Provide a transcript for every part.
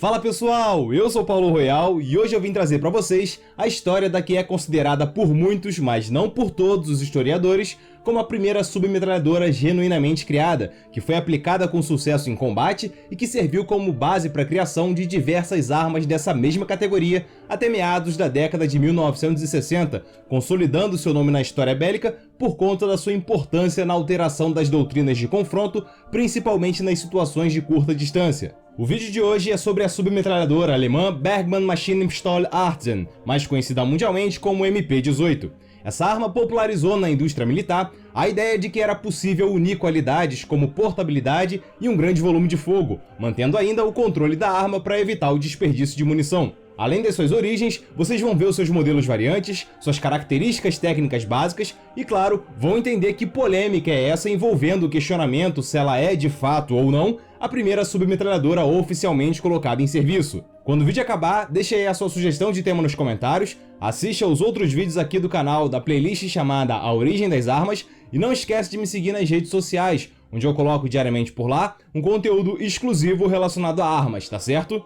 Fala pessoal, eu sou Paulo Royal e hoje eu vim trazer para vocês a história da que é considerada por muitos, mas não por todos os historiadores, como a primeira submetralhadora genuinamente criada, que foi aplicada com sucesso em combate e que serviu como base para a criação de diversas armas dessa mesma categoria até meados da década de 1960, consolidando seu nome na história bélica por conta da sua importância na alteração das doutrinas de confronto, principalmente nas situações de curta distância. O vídeo de hoje é sobre a submetralhadora alemã Bergmann Maschinenpistole 18, mais conhecida mundialmente como MP-18. Essa arma popularizou na indústria militar a ideia de que era possível unir qualidades como portabilidade e um grande volume de fogo, mantendo ainda o controle da arma para evitar o desperdício de munição. Além das suas origens, vocês vão ver os seus modelos variantes, suas características técnicas básicas e, claro, vão entender que polêmica é essa envolvendo o questionamento se ela é, de fato ou não, a primeira submetralhadora oficialmente colocada em serviço. Quando o vídeo acabar, deixe aí a sua sugestão de tema nos comentários, assista aos outros vídeos aqui do canal da playlist chamada A Origem das Armas e não esquece de me seguir nas redes sociais, onde eu coloco diariamente por lá um conteúdo exclusivo relacionado a armas, tá certo?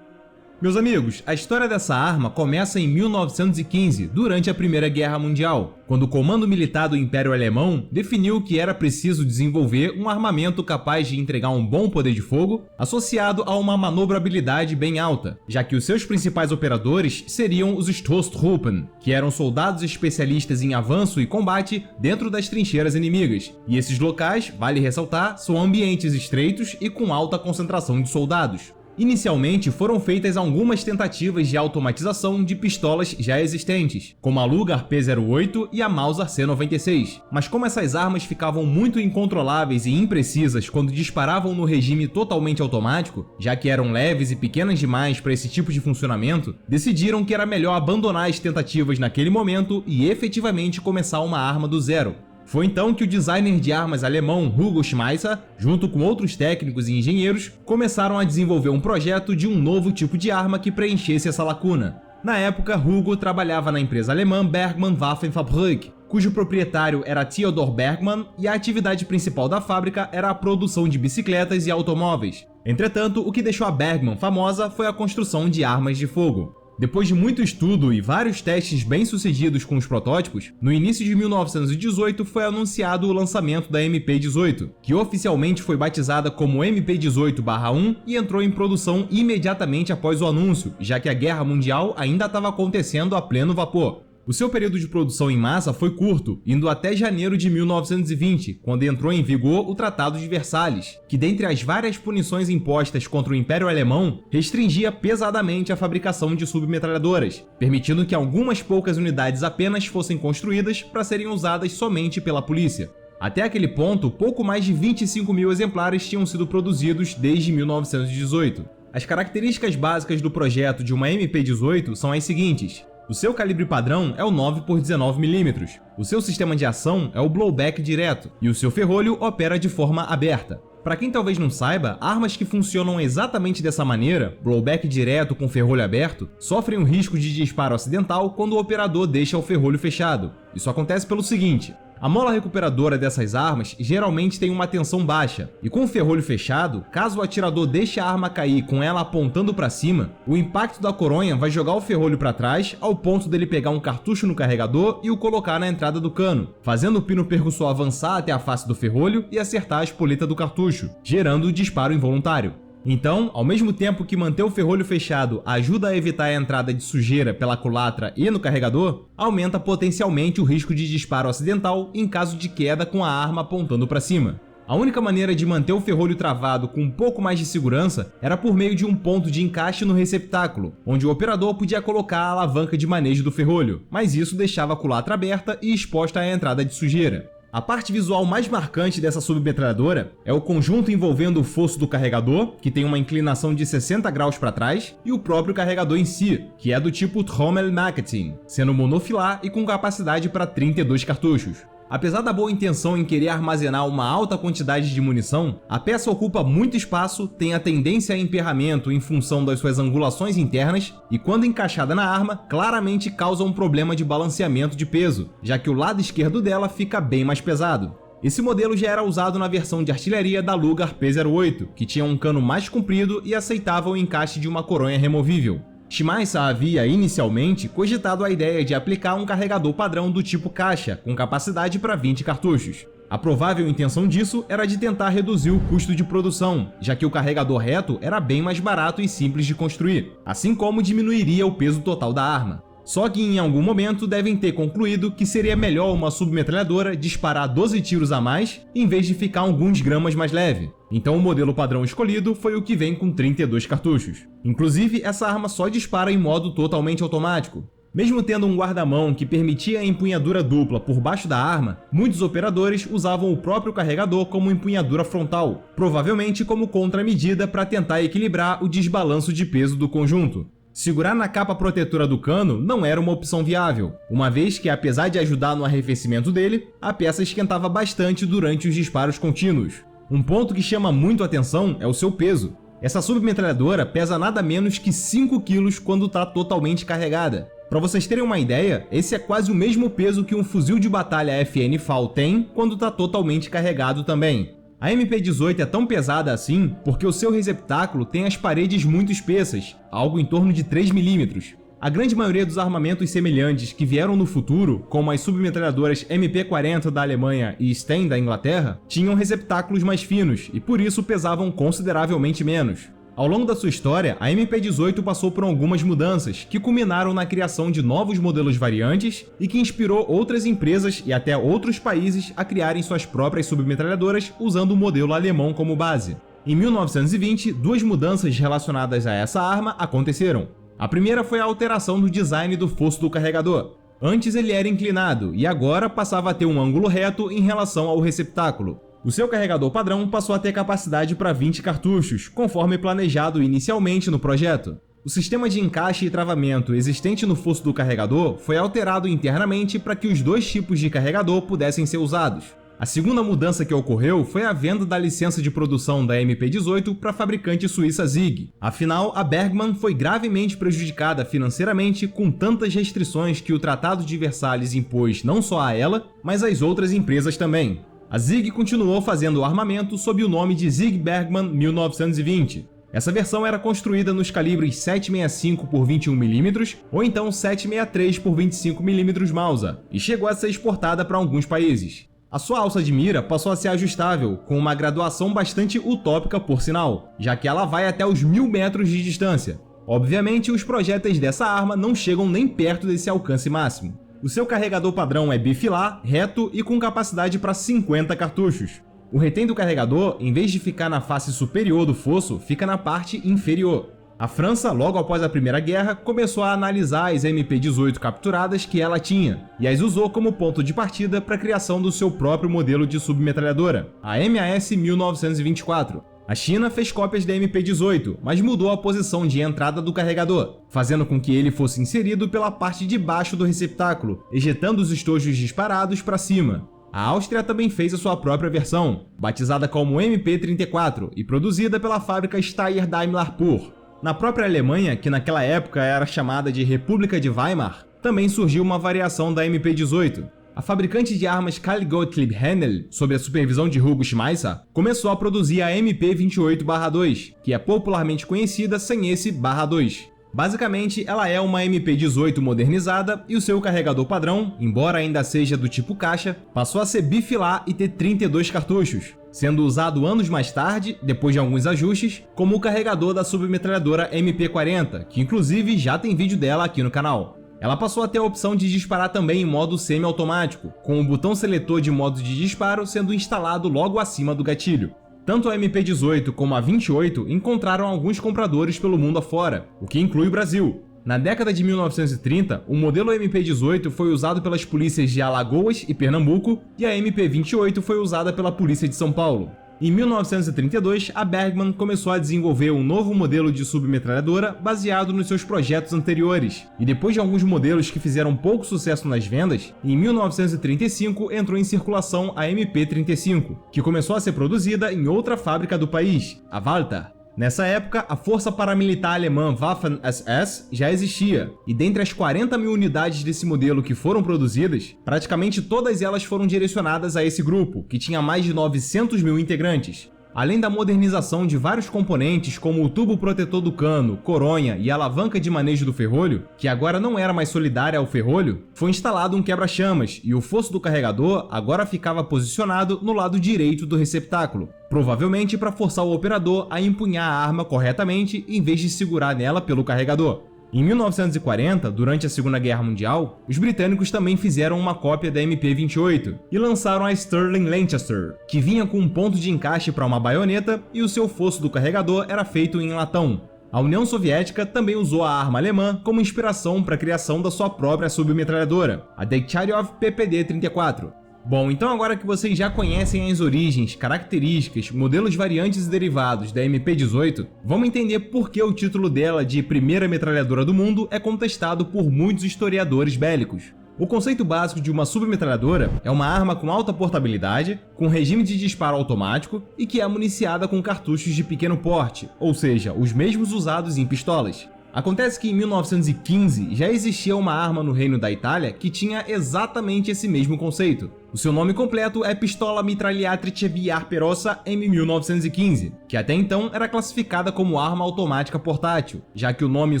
Meus amigos, a história dessa arma começa em 1915, durante a Primeira Guerra Mundial, quando o comando militar do Império Alemão definiu que era preciso desenvolver um armamento capaz de entregar um bom poder de fogo, associado a uma manobrabilidade bem alta, já que os seus principais operadores seriam os Stoßtruppen, que eram soldados especialistas em avanço e combate dentro das trincheiras inimigas, e esses locais, vale ressaltar, são ambientes estreitos e com alta concentração de soldados. Inicialmente foram feitas algumas tentativas de automatização de pistolas já existentes, como a Luger P08 e a Mauser C96, mas como essas armas ficavam muito incontroláveis e imprecisas quando disparavam no regime totalmente automático, já que eram leves e pequenas demais para esse tipo de funcionamento, decidiram que era melhor abandonar as tentativas naquele momento e efetivamente começar uma arma do zero. Foi então que o designer de armas alemão Hugo Schmeisser, junto com outros técnicos e engenheiros, começaram a desenvolver um projeto de um novo tipo de arma que preenchesse essa lacuna. Na época, Hugo trabalhava na empresa alemã Bergmann Waffenfabrik, cujo proprietário era Theodor Bergmann e a atividade principal da fábrica era a produção de bicicletas e automóveis. Entretanto, o que deixou a Bergmann famosa foi a construção de armas de fogo. Depois de muito estudo e vários testes bem-sucedidos com os protótipos, no início de 1918 foi anunciado o lançamento da MP-18, que oficialmente foi batizada como MP-18/1 e entrou em produção imediatamente após o anúncio, já que a Guerra Mundial ainda estava acontecendo a pleno vapor. O seu período de produção em massa foi curto, indo até janeiro de 1920, quando entrou em vigor o Tratado de Versalhes, que dentre as várias punições impostas contra o Império Alemão, restringia pesadamente a fabricação de submetralhadoras, permitindo que algumas poucas unidades apenas fossem construídas para serem usadas somente pela polícia. Até aquele ponto, pouco mais de 25 mil exemplares tinham sido produzidos desde 1918. As características básicas do projeto de uma MP-18 são as seguintes. O seu calibre padrão é o 9x19mm, o seu sistema de ação é o blowback direto e o seu ferrolho opera de forma aberta. Para quem talvez não saiba, armas que funcionam exatamente dessa maneira, blowback direto com ferrolho aberto, sofrem um risco de disparo acidental quando o operador deixa o ferrolho fechado. Isso acontece pelo seguinte: a mola recuperadora dessas armas geralmente tem uma tensão baixa, e com o ferrolho fechado, caso o atirador deixe a arma cair com ela apontando para cima, o impacto da coronha vai jogar o ferrolho para trás ao ponto dele pegar um cartucho no carregador e o colocar na entrada do cano, fazendo o pino percussor avançar até a face do ferrolho e acertar a espoleta do cartucho, gerando o disparo involuntário. Então, ao mesmo tempo que manter o ferrolho fechado ajuda a evitar a entrada de sujeira pela culatra e no carregador, aumenta potencialmente o risco de disparo acidental em caso de queda com a arma apontando para cima. A única maneira de manter o ferrolho travado com um pouco mais de segurança era por meio de um ponto de encaixe no receptáculo, onde o operador podia colocar a alavanca de manejo do ferrolho, mas isso deixava a culatra aberta e exposta à entrada de sujeira. A parte visual mais marcante dessa submetralhadora é o conjunto envolvendo o fosso do carregador, que tem uma inclinação de 60 graus para trás, e o próprio carregador em si, que é do tipo Trommel-Magazin, sendo monofilar e com capacidade para 32 cartuchos. Apesar da boa intenção em querer armazenar uma alta quantidade de munição, a peça ocupa muito espaço, tem a tendência a emperramento em função das suas angulações internas e, quando encaixada na arma, claramente causa um problema de balanceamento de peso, já que o lado esquerdo dela fica bem mais pesado. Esse modelo já era usado na versão de artilharia da Luger P-08, que tinha um cano mais comprido e aceitava o encaixe de uma coronha removível. Schmeisser havia, inicialmente, cogitado a ideia de aplicar um carregador padrão do tipo caixa, com capacidade para 20 cartuchos. A provável intenção disso era de tentar reduzir o custo de produção, já que o carregador reto era bem mais barato e simples de construir, assim como diminuiria o peso total da arma. Só que em algum momento devem ter concluído que seria melhor uma submetralhadora disparar 12 tiros a mais, em vez de ficar alguns gramas mais leve. Então o modelo padrão escolhido foi o que vem com 32 cartuchos. Inclusive, essa arma só dispara em modo totalmente automático. Mesmo tendo um guarda-mão que permitia a empunhadura dupla por baixo da arma, muitos operadores usavam o próprio carregador como empunhadura frontal, provavelmente como contramedida para tentar equilibrar o desbalanço de peso do conjunto. Segurar na capa protetora do cano não era uma opção viável, uma vez que, apesar de ajudar no arrefecimento dele, a peça esquentava bastante durante os disparos contínuos. Um ponto que chama muito a atenção é o seu peso. Essa submetralhadora pesa nada menos que 5 kg quando está totalmente carregada. Para vocês terem uma ideia, esse é quase o mesmo peso que um fuzil de batalha FN FAL tem quando está totalmente carregado também. A MP-18 é tão pesada assim porque o seu receptáculo tem as paredes muito espessas, algo em torno de 3 mm. A grande maioria dos armamentos semelhantes que vieram no futuro, como as submetralhadoras MP-40 da Alemanha e Sten da Inglaterra, tinham receptáculos mais finos e por isso pesavam consideravelmente menos. Ao longo da sua história, a MP-18 passou por algumas mudanças, que culminaram na criação de novos modelos variantes e que inspirou outras empresas e até outros países a criarem suas próprias submetralhadoras usando o modelo alemão como base. Em 1920, duas mudanças relacionadas a essa arma aconteceram. A primeira foi a alteração do design do fosso do carregador. Antes ele era inclinado e agora passava a ter um ângulo reto em relação ao receptáculo. O seu carregador padrão passou a ter capacidade para 20 cartuchos, conforme planejado inicialmente no projeto. O sistema de encaixe e travamento existente no fosso do carregador foi alterado internamente para que os dois tipos de carregador pudessem ser usados. A segunda mudança que ocorreu foi a venda da licença de produção da MP-18 para a fabricante suíça Zig. Afinal, a Bergmann foi gravemente prejudicada financeiramente com tantas restrições que o Tratado de Versalhes impôs não só a ela, mas às outras empresas também. A Zig continuou fazendo o armamento sob o nome de Zig Bergmann 1920. Essa versão era construída nos calibres 7,65 por 21 mm ou então 7,63 por 25 mm Mauser e chegou a ser exportada para alguns países. A sua alça de mira passou a ser ajustável, com uma graduação bastante utópica por sinal, já que ela vai até os 1000 metros de distância. Obviamente, os projéteis dessa arma não chegam nem perto desse alcance máximo. O seu carregador padrão é bifilar, reto e com capacidade para 50 cartuchos. O retém do carregador, em vez de ficar na face superior do fosso, fica na parte inferior. A França, logo após a Primeira Guerra, começou a analisar as MP-18 capturadas que ela tinha, e as usou como ponto de partida para a criação do seu próprio modelo de submetralhadora, a MAS 1924. A China fez cópias da MP-18, mas mudou a posição de entrada do carregador, fazendo com que ele fosse inserido pela parte de baixo do receptáculo, ejetando os estojos disparados para cima. A Áustria também fez a sua própria versão, batizada como MP-34 e produzida pela fábrica Steyr Daimler Pur. Na própria Alemanha, que naquela época era chamada de República de Weimar, também surgiu uma variação da MP-18. A fabricante de armas Karl Gottlieb Hennel, sob a supervisão de Hugo Schmeisser, começou a produzir a MP-28/2, que é popularmente conhecida sem esse /2. Basicamente, ela é uma MP-18 modernizada e o seu carregador padrão, embora ainda seja do tipo caixa, passou a ser bifilar e ter 32 cartuchos, sendo usado anos mais tarde, depois de alguns ajustes, como o carregador da submetralhadora MP-40, que inclusive já tem vídeo dela aqui no canal. Ela passou a ter a opção de disparar também em modo semi-automático, com o botão seletor de modo de disparo sendo instalado logo acima do gatilho. Tanto a MP-18 como a 28 encontraram alguns compradores pelo mundo afora, o que inclui o Brasil. Na década de 1930, o modelo MP-18 foi usado pelas polícias de Alagoas e Pernambuco e a MP-28 foi usada pela polícia de São Paulo. Em 1932, a Bergmann começou a desenvolver um novo modelo de submetralhadora baseado nos seus projetos anteriores, e depois de alguns modelos que fizeram pouco sucesso nas vendas, em 1935 entrou em circulação a MP-35, que começou a ser produzida em outra fábrica do país, a Walter. Nessa época, a força paramilitar alemã Waffen-SS já existia, e dentre as 40 mil unidades desse modelo que foram produzidas, praticamente todas elas foram direcionadas a esse grupo, que tinha mais de 900 mil integrantes. Além da modernização de vários componentes como o tubo protetor do cano, coronha e a alavanca de manejo do ferrolho, que agora não era mais solidária ao ferrolho, foi instalado um quebra-chamas e o fosso do carregador agora ficava posicionado no lado direito do receptáculo, provavelmente para forçar o operador a empunhar a arma corretamente em vez de segurar nela pelo carregador. Em 1940, durante a Segunda Guerra Mundial, os britânicos também fizeram uma cópia da MP-28 e lançaram a Sterling Lancaster, que vinha com um ponto de encaixe para uma baioneta e o seu fosso do carregador era feito em latão. A União Soviética também usou a arma alemã como inspiração para a criação da sua própria submetralhadora, a Degtyaryov PPD-34. Bom, então agora que vocês já conhecem as origens, características, modelos variantes e derivados da MP-18, vamos entender por que o título dela de primeira metralhadora do mundo é contestado por muitos historiadores bélicos. O conceito básico de uma submetralhadora é uma arma com alta portabilidade, com regime de disparo automático e que é municiada com cartuchos de pequeno porte, ou seja, os mesmos usados em pistolas. Acontece que em 1915 já existia uma arma no Reino da Itália que tinha exatamente esse mesmo conceito. O seu nome completo é Pistola Mitragliatrice VR Perossa M1915, que até então era classificada como arma automática portátil, já que o nome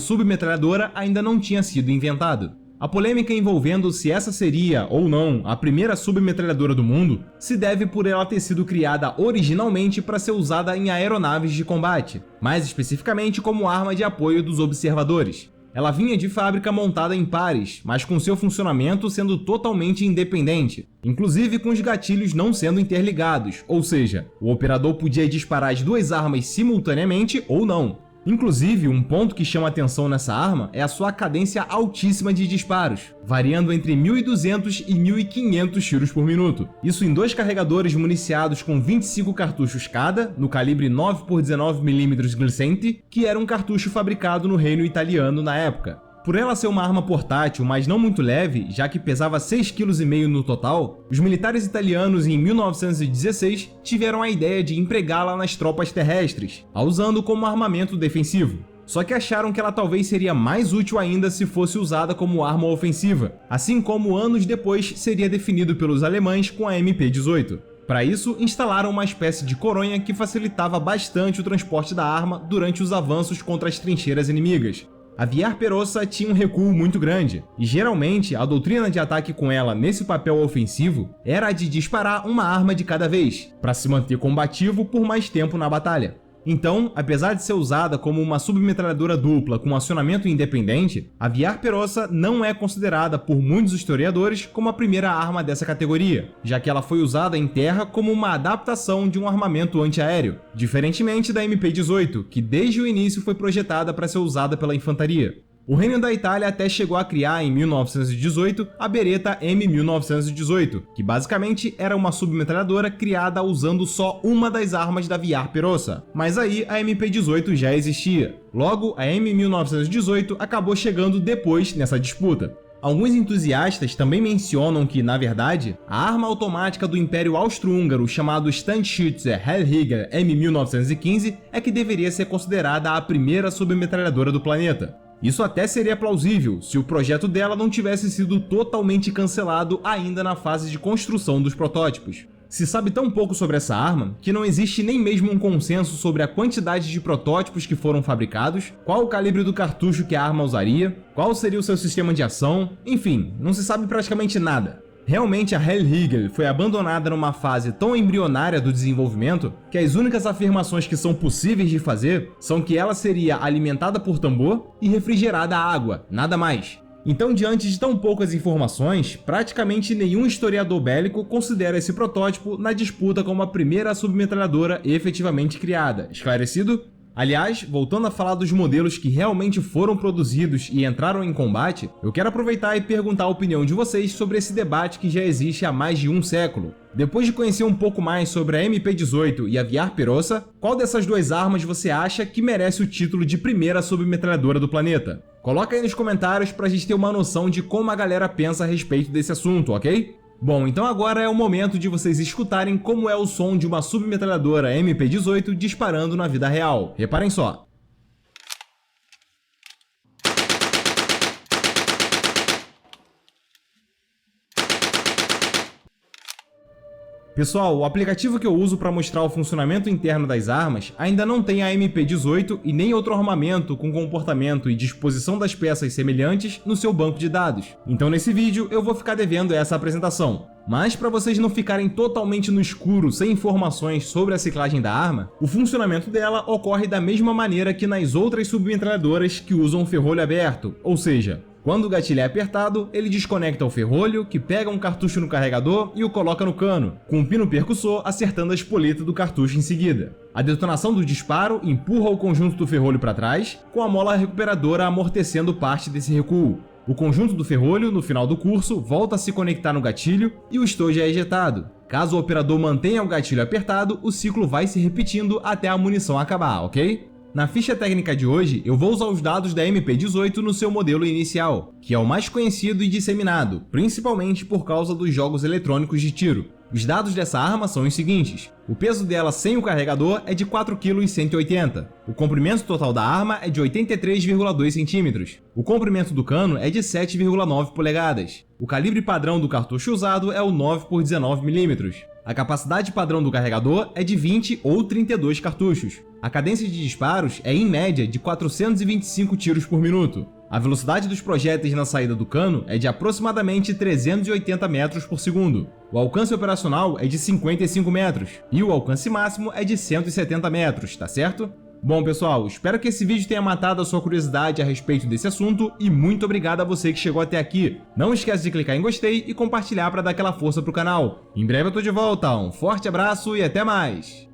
submetralhadora ainda não tinha sido inventado. A polêmica envolvendo se essa seria, ou não, a primeira submetralhadora do mundo, se deve por ela ter sido criada originalmente para ser usada em aeronaves de combate, mais especificamente como arma de apoio dos observadores. Ela vinha de fábrica montada em pares, mas com seu funcionamento sendo totalmente independente, inclusive com os gatilhos não sendo interligados, ou seja, o operador podia disparar as duas armas simultaneamente ou não. Inclusive, um ponto que chama atenção nessa arma é a sua cadência altíssima de disparos, variando entre 1.200 e 1.500 tiros por minuto. Isso em dois carregadores municiados com 25 cartuchos cada, no calibre 9x19mm Glicente, que era um cartucho fabricado no Reino Italiano na época. Por ela ser uma arma portátil, mas não muito leve, já que pesava 6,5 kg no total, os militares italianos em 1916 tiveram a ideia de empregá-la nas tropas terrestres, a usando como armamento defensivo. Só que acharam que ela talvez seria mais útil ainda se fosse usada como arma ofensiva, assim como anos depois seria definido pelos alemães com a MP-18. Para isso, instalaram uma espécie de coronha que facilitava bastante o transporte da arma durante os avanços contra as trincheiras inimigas. A VR Perossa tinha um recuo muito grande, e geralmente a doutrina de ataque com ela nesse papel ofensivo era a de disparar uma arma de cada vez, para se manter combativo por mais tempo na batalha. Então, apesar de ser usada como uma submetralhadora dupla com acionamento independente, a VR Perossa não é considerada por muitos historiadores como a primeira arma dessa categoria, já que ela foi usada em terra como uma adaptação de um armamento antiaéreo, diferentemente da MP-18, que desde o início foi projetada para ser usada pela infantaria. O Reino da Itália até chegou a criar em 1918 a Beretta M1918, que basicamente era uma submetralhadora criada usando só uma das armas da VR Perossa, mas aí a MP-18 já existia. Logo, a M1918 acabou chegando depois nessa disputa. Alguns entusiastas também mencionam que, na verdade, a arma automática do Império Austro-Húngaro chamado Standschütze Hellrieger M1915 é que deveria ser considerada a primeira submetralhadora do planeta. Isso até seria plausível se o projeto dela não tivesse sido totalmente cancelado ainda na fase de construção dos protótipos. Se sabe tão pouco sobre essa arma que não existe nem mesmo um consenso sobre a quantidade de protótipos que foram fabricados, qual o calibre do cartucho que a arma usaria, qual seria o seu sistema de ação, enfim, não se sabe praticamente nada. Realmente a Hellrieger foi abandonada numa fase tão embrionária do desenvolvimento que as únicas afirmações que são possíveis de fazer são que ela seria alimentada por tambor e refrigerada a água, nada mais. Então, diante de tão poucas informações, praticamente nenhum historiador bélico considera esse protótipo na disputa como a primeira submetralhadora efetivamente criada. Esclarecido? Aliás, voltando a falar dos modelos que realmente foram produzidos e entraram em combate, eu quero aproveitar e perguntar a opinião de vocês sobre esse debate que já existe há mais de um século. Depois de conhecer um pouco mais sobre a MP-18 e a VR Perossa, qual dessas duas armas você acha que merece o título de primeira submetralhadora do planeta? Coloca aí nos comentários pra gente ter uma noção de como a galera pensa a respeito desse assunto, ok? Bom, então agora é o momento de vocês escutarem como é o som de uma submetralhadora MP-18 disparando na vida real. Reparem só. Pessoal, o aplicativo que eu uso para mostrar o funcionamento interno das armas ainda não tem a MP-18 e nem outro armamento com comportamento e disposição das peças semelhantes no seu banco de dados. Então nesse vídeo eu vou ficar devendo essa apresentação. Mas para vocês não ficarem totalmente no escuro sem informações sobre a ciclagem da arma, o funcionamento dela ocorre da mesma maneira que nas outras submetralhadoras que usam ferrolho aberto, ou seja, quando o gatilho é apertado, ele desconecta o ferrolho, que pega um cartucho no carregador e o coloca no cano, com o pino percussor acertando a espoleta do cartucho em seguida. A detonação do disparo empurra o conjunto do ferrolho para trás, com a mola recuperadora amortecendo parte desse recuo. O conjunto do ferrolho, no final do curso, volta a se conectar no gatilho e o estojo é ejetado. Caso o operador mantenha o gatilho apertado, o ciclo vai se repetindo até a munição acabar, ok? Na ficha técnica de hoje, eu vou usar os dados da MP-18 no seu modelo inicial, que é o mais conhecido e disseminado, principalmente por causa dos jogos eletrônicos de tiro. Os dados dessa arma são os seguintes: o peso dela sem o carregador é de 4,180 kg, o comprimento total da arma é de 83,2 cm, o comprimento do cano é de 7,9 polegadas, o calibre padrão do cartucho usado é o 9x19mm, a capacidade padrão do carregador é de 20 ou 32 cartuchos. A cadência de disparos é em média de 425 tiros por minuto. A velocidade dos projéteis na saída do cano é de aproximadamente 380 metros por segundo. O alcance operacional é de 55 metros e o alcance máximo é de 170 metros, tá certo? Bom pessoal, espero que esse vídeo tenha matado a sua curiosidade a respeito desse assunto e muito obrigado a você que chegou até aqui. Não esquece de clicar em gostei e compartilhar para dar aquela força pro canal. Em breve eu tô de volta, um forte abraço e até mais!